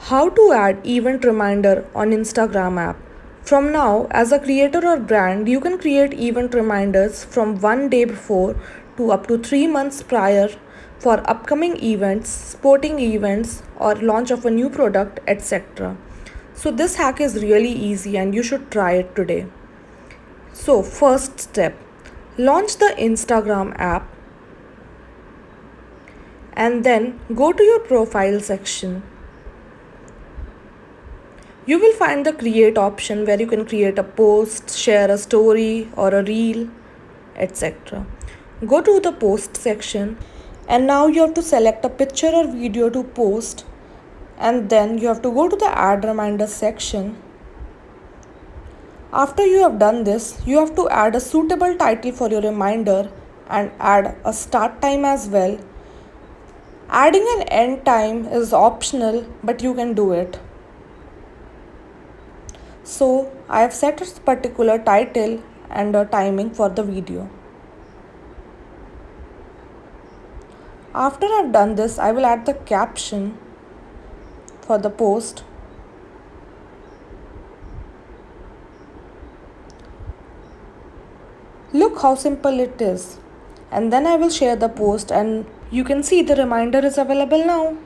How to add event reminder on Instagram app. From now, as a creator or brand, you can create event reminders from one day before to up to 3 months prior for upcoming events, sporting events, or launch of a new product, etc. So, this hack is really easy and you should try it today. So, first step, launch the Instagram app and then go to your profile section. You will find the create option where you can create a post, share a story or a reel, etc. Go to the post section and now you have to select a picture or video to post, and then you have to go to the add reminder section. After you have done this, you have to add a suitable title for your reminder and add a start time as well. Adding an end time is optional, but you can do it. So I have set a particular title and a timing for the video. After I've done this, I will add the caption for the post. Look how simple it is. And then I will share the post and you can see the reminder is available now.